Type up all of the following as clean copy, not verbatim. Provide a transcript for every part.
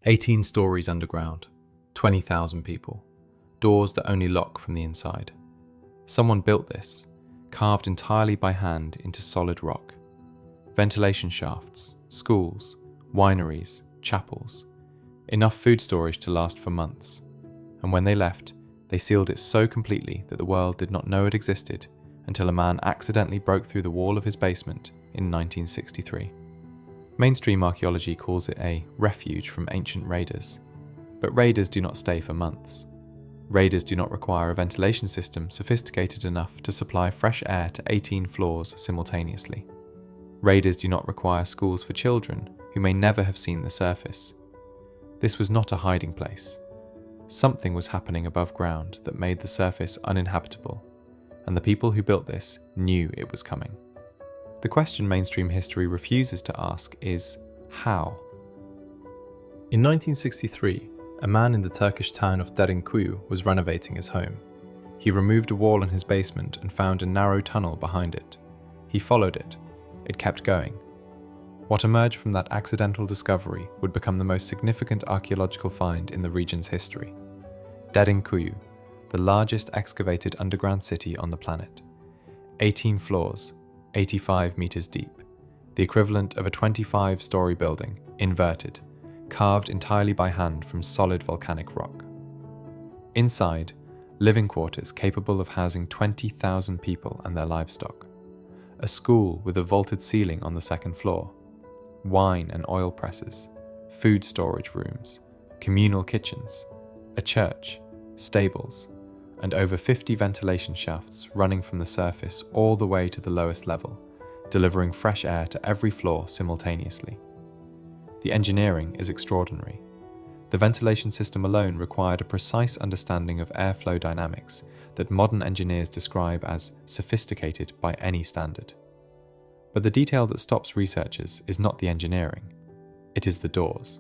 18 stories underground, 20,000 people, doors that only lock from the inside. Someone built this, carved entirely by hand into solid rock. Ventilation shafts, schools, wineries, chapels, enough food storage to last for months. And when they left, they sealed it so completely that the world did not know it existed until a man accidentally broke through the wall of his basement in 1963. Mainstream archaeology calls it a refuge from ancient raiders. But raiders do not stay for months. Raiders do not require a ventilation system sophisticated enough to supply fresh air to 18 floors simultaneously. Raiders do not require schools for children who may never have seen the surface. This was not a hiding place. Something was happening above ground that made the surface uninhabitable, and the people who built this knew it was coming. The question mainstream history refuses to ask is, how? In 1963, a man in the Turkish town of Derinkuyu was renovating his home. He removed a wall in his basement and found a narrow tunnel behind it. He followed it. It kept going. What emerged from that accidental discovery would become the most significant archaeological find in the region's history. Derinkuyu, the largest excavated underground city on the planet. 18 floors, 85 meters deep, the equivalent of a 25-story building, inverted, carved entirely by hand from solid volcanic rock. Inside, living quarters capable of housing 20,000 people and their livestock. A school with a vaulted ceiling on the second floor. Wine and oil presses, food storage rooms, communal kitchens, a church, stables, and over 50 ventilation shafts running from the surface all the way to the lowest level, delivering fresh air to every floor simultaneously. The engineering is extraordinary. The ventilation system alone required a precise understanding of airflow dynamics that modern engineers describe as sophisticated by any standard. But the detail that stops researchers is not the engineering, it is the doors.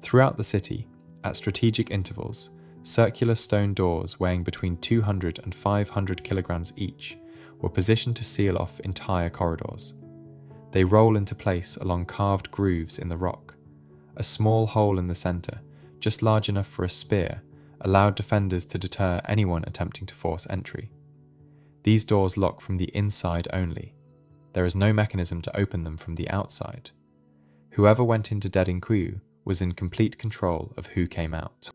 Throughout the city, at strategic intervals, circular stone doors weighing between 200 and 500 kilograms each were positioned to seal off entire corridors. They roll into place along carved grooves in the rock. A small hole in the center, just large enough for a spear, allowed defenders to deter anyone attempting to force entry. These doors lock from the inside only. There is no mechanism to open them from the outside. Whoever went into Derinkuyu was in complete control of who came out.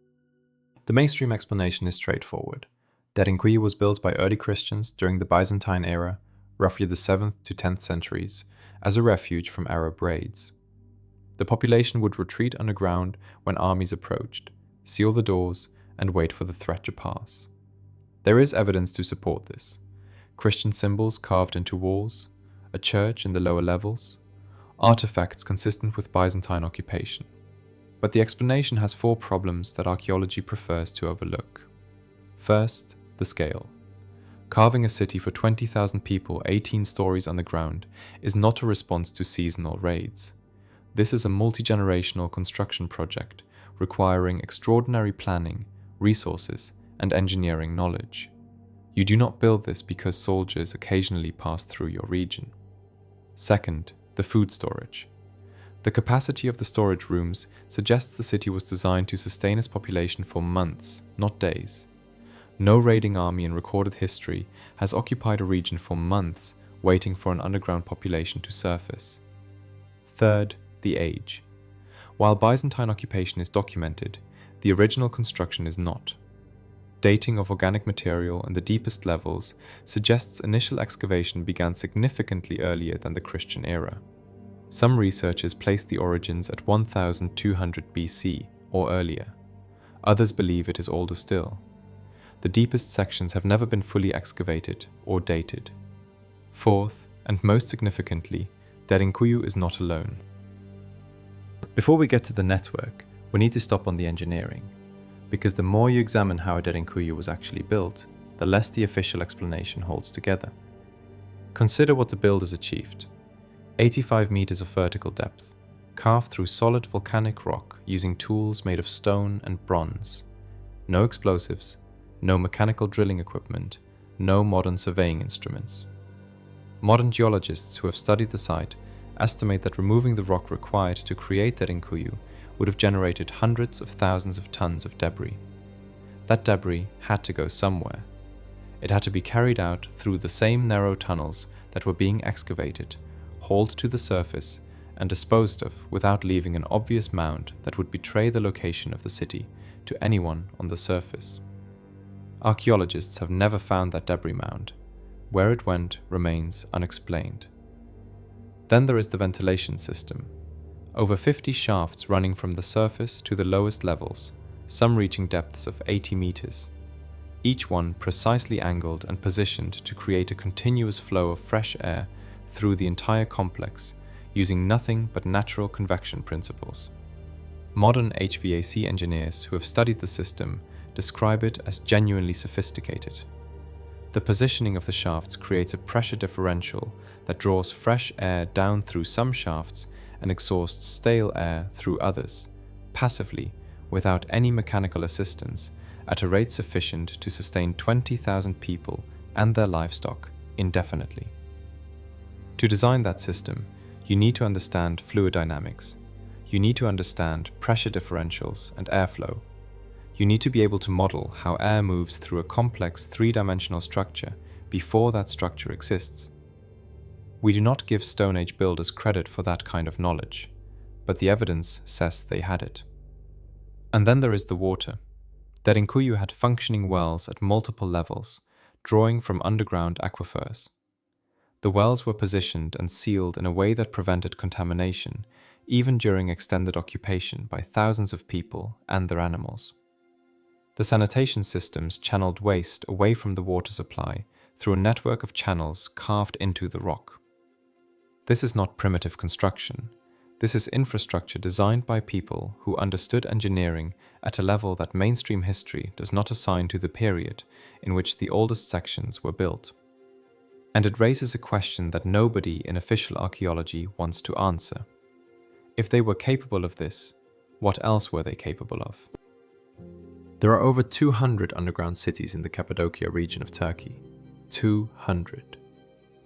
The mainstream explanation is straightforward. Derinkuyu was built by early Christians during the Byzantine era, roughly the 7th to 10th centuries, as a refuge from Arab raids. The population would retreat underground when armies approached, seal the doors, and wait for the threat to pass. There is evidence to support this. Christian symbols carved into walls, a church in the lower levels, artifacts consistent with Byzantine occupation. But the explanation has 4 problems that archaeology prefers to overlook. First, the scale. Carving a city for 20,000 people 18 stories underground is not a response to seasonal raids. This is a multi-generational construction project requiring extraordinary planning, resources, and engineering knowledge. You do not build this because soldiers occasionally pass through your region. Second, the food storage. The capacity of the storage rooms suggests the city was designed to sustain its population for months, not days. No raiding army in recorded history has occupied a region for months waiting for an underground population to surface. Third, the age. While Byzantine occupation is documented, the original construction is not. Dating of organic material in the deepest levels suggests initial excavation began significantly earlier than the Christian era. Some researchers place the origins at 1200 BC or earlier. Others believe it is older still. The deepest sections have never been fully excavated or dated. Fourth, and most significantly, Derinkuyu is not alone. Before we get to the network, we need to stop on the engineering, because the more you examine how Derinkuyu was actually built, the less the official explanation holds together. Consider what the builders achieved. 85 meters of vertical depth, carved through solid volcanic rock using tools made of stone and bronze. No explosives, no mechanical drilling equipment, no modern surveying instruments. Modern geologists who have studied the site estimate that removing the rock required to create Derinkuyu would have generated hundreds of thousands of tons of debris. That debris had to go somewhere. It had to be carried out through the same narrow tunnels that were being excavated, hauled to the surface, and disposed of without leaving an obvious mound that would betray the location of the city to anyone on the surface. Archaeologists have never found that debris mound. Where it went remains unexplained. Then there is the ventilation system. Over 50 shafts running from the surface to the lowest levels, some reaching depths of 80 meters. Each one precisely angled and positioned to create a continuous flow of fresh air through the entire complex, using nothing but natural convection principles. Modern HVAC engineers who have studied the system describe it as genuinely sophisticated. The positioning of the shafts creates a pressure differential that draws fresh air down through some shafts and exhausts stale air through others, passively, without any mechanical assistance, at a rate sufficient to sustain 20,000 people and their livestock indefinitely. To design that system, you need to understand fluid dynamics. You need to understand pressure differentials and airflow. You need to be able to model how air moves through a complex three-dimensional structure before that structure exists. We do not give Stone Age builders credit for that kind of knowledge, but the evidence says they had it. And then there is the water. Derinkuyu had functioning wells at multiple levels, drawing from underground aquifers. The wells were positioned and sealed in a way that prevented contamination, even during extended occupation by thousands of people and their animals. The sanitation systems channeled waste away from the water supply through a network of channels carved into the rock. This is not primitive construction. This is infrastructure designed by people who understood engineering at a level that mainstream history does not assign to the period in which the oldest sections were built. And it raises a question that nobody in official archaeology wants to answer. If they were capable of this, what else were they capable of? There are over 200 underground cities in the Cappadocia region of Turkey. 200.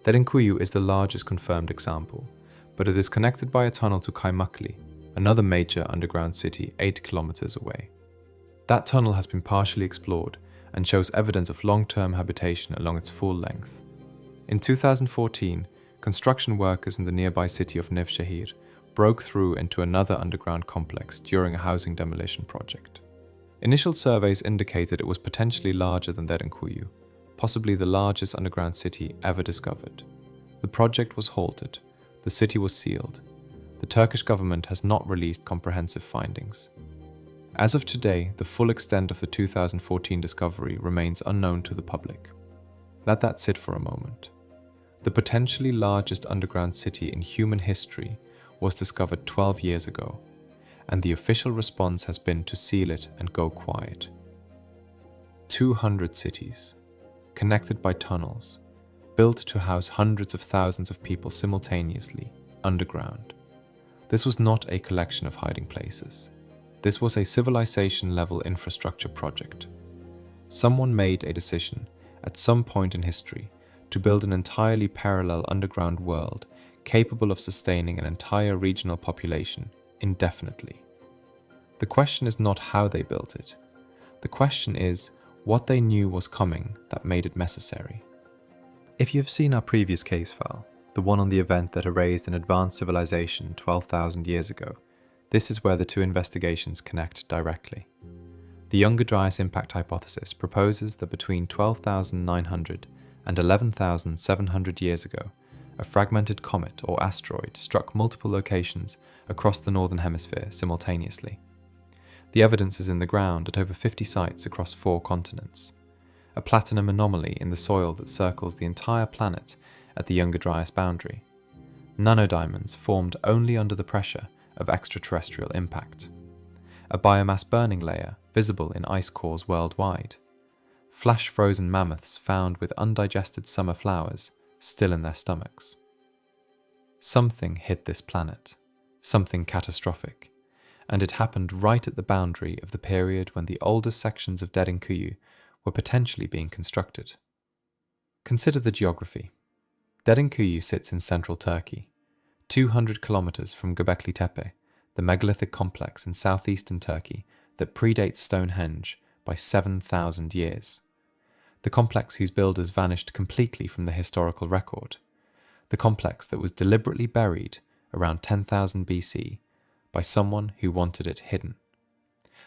Derinkuyu is the largest confirmed example, but it is connected by a tunnel to Kaymakli, another major underground city 8 kilometers away. That tunnel has been partially explored and shows evidence of long-term habitation along its full length. In 2014, construction workers in the nearby city of Nevşehir broke through into another underground complex during a housing demolition project. Initial surveys indicated it was potentially larger than Derinkuyu, possibly the largest underground city ever discovered. The project was halted. The city was sealed. The Turkish government has not released comprehensive findings. As of today, the full extent of the 2014 discovery remains unknown to the public. Let that sit for a moment. The potentially largest underground city in human history was discovered 12 years ago, and the official response has been to seal it and go quiet. 200 cities, connected by tunnels, built to house hundreds of thousands of people simultaneously, underground. This was not a collection of hiding places. This was a civilization-level infrastructure project. Someone made a decision, at some point in history, to build an entirely parallel underground world capable of sustaining an entire regional population indefinitely. The question is not how they built it. The question is what they knew was coming that made it necessary. If you've seen our previous case file, the one on the event that erased an advanced civilization 12,000 years ago, this is where the two investigations connect directly. The Younger Dryas impact hypothesis proposes that between 12,900 and 11,700 years ago, a fragmented comet or asteroid struck multiple locations across the northern hemisphere simultaneously. The evidence is in the ground at over 50 sites across 4 continents. A platinum anomaly in the soil that circles the entire planet at the Younger Dryas boundary. Nanodiamonds formed only under the pressure of extraterrestrial impact. A biomass burning layer visible in ice cores worldwide. Flash-frozen mammoths found with undigested summer flowers still in their stomachs. Something hit this planet, something catastrophic, and it happened right at the boundary of the period when the oldest sections of Derinkuyu were potentially being constructed. Consider the geography. Derinkuyu sits in central Turkey, 200 kilometers from Göbekli Tepe, the megalithic complex in southeastern Turkey that predates Stonehenge by 7,000 years. The complex whose builders vanished completely from the historical record. The complex that was deliberately buried around 10,000 BC by someone who wanted it hidden.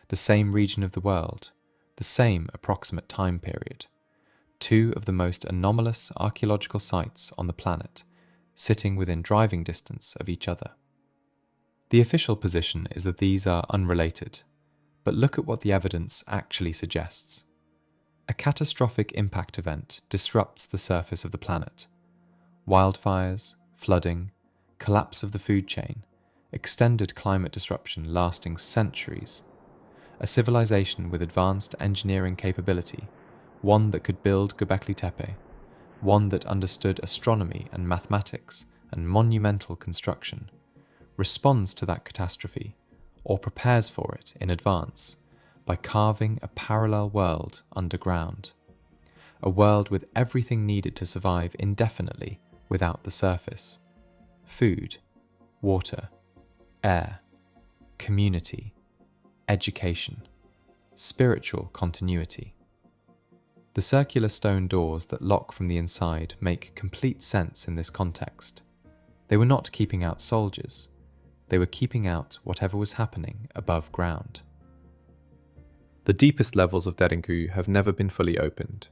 The same region of the world, the same approximate time period. Two of the most anomalous archaeological sites on the planet, sitting within driving distance of each other. The official position is that these are unrelated, but look at what the evidence actually suggests. A catastrophic impact event disrupts the surface of the planet. Wildfires, flooding, collapse of the food chain, extended climate disruption lasting centuries. A civilization with advanced engineering capability, one that could build Göbekli Tepe, one that understood astronomy and mathematics and monumental construction, responds to that catastrophe or prepares for it in advance by carving a parallel world underground, a world with everything needed to survive indefinitely without the surface: food, water, air, community, education, spiritual continuity. The circular stone doors that lock from the inside make complete sense in this context. They were not keeping out soldiers, they were keeping out whatever was happening above ground. The deepest levels of Derinkuyu have never been fully opened.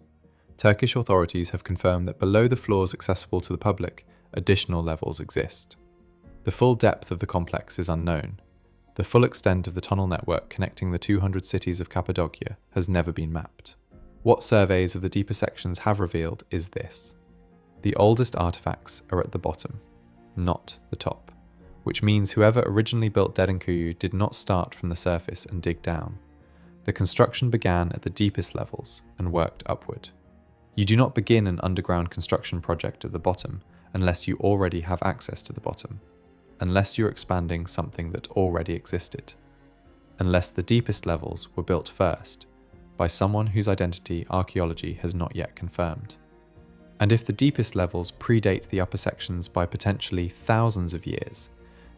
Turkish authorities have confirmed that below the floors accessible to the public, additional levels exist. The full depth of the complex is unknown. The full extent of the tunnel network connecting the 200 cities of Cappadocia has never been mapped. What surveys of the deeper sections have revealed is this: the oldest artifacts are at the bottom, not the top, which means whoever originally built Derinkuyu did not start from the surface and dig down. The construction began at the deepest levels and worked upward. You do not begin an underground construction project at the bottom unless you already have access to the bottom, unless you're expanding something that already existed, unless the deepest levels were built first, by someone whose identity archaeology has not yet confirmed. And if the deepest levels predate the upper sections by potentially thousands of years,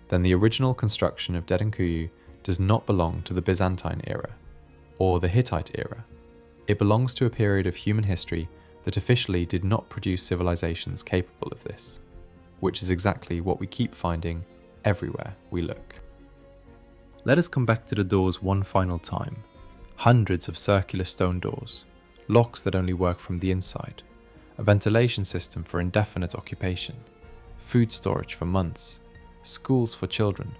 then the original construction of Derinkuyu does not belong to the Byzantine era or the Hittite era. It belongs to a period of human history that officially did not produce civilizations capable of this, which is exactly what we keep finding everywhere we look. Let us come back to the doors one final time. Hundreds of circular stone doors, locks that only work from the inside, a ventilation system for indefinite occupation, food storage for months, schools for children,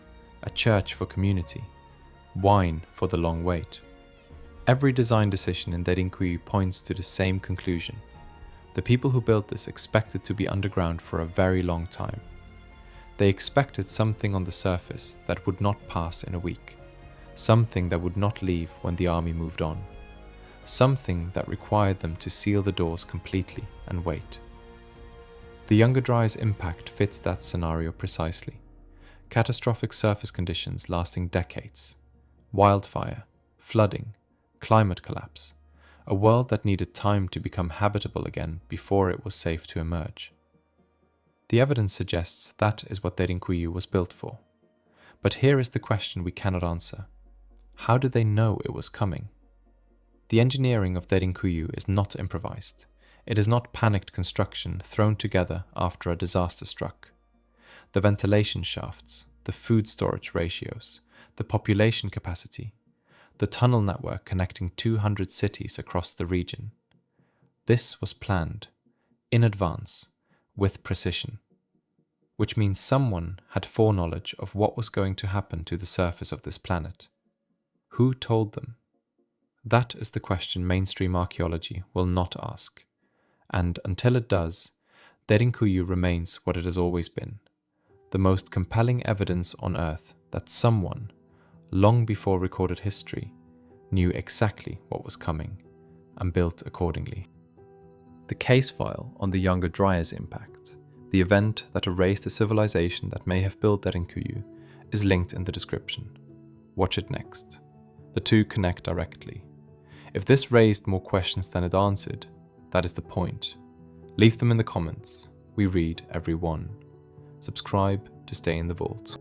a church for community, wine for the long wait. Every design decision in Derinkuyu points to the same conclusion. The people who built this expected to be underground for a very long time. They expected something on the surface that would not pass in a week, something that would not leave when the army moved on, something that required them to seal the doors completely and wait. The younger Dryas impact fits that scenario precisely. Catastrophic surface conditions lasting decades, wildfire, flooding, climate collapse, a world that needed time to become habitable again before it was safe to emerge. The evidence suggests that is what Derinkuyu was built for. But here is the question we cannot answer. How did they know it was coming? The engineering of Derinkuyu is not improvised. It is not panicked construction thrown together after a disaster struck. The ventilation shafts, the food storage ratios, the population capacity, the tunnel network connecting 200 cities across the region. This was planned, in advance, with precision, which means someone had foreknowledge of what was going to happen to the surface of this planet. Who told them? That is the question mainstream archaeology will not ask, and until it does, Derinkuyu remains what it has always been, the most compelling evidence on Earth that someone, long before recorded history, knew exactly what was coming and built accordingly. The case file on the younger Dryas impact, the event that erased the civilization that may have built Derinkuyu, is linked in the description. Watch it next. The two connect directly. If this raised more questions than it answered, that is the point. Leave them in the comments. We read every one. Subscribe to stay in the vault.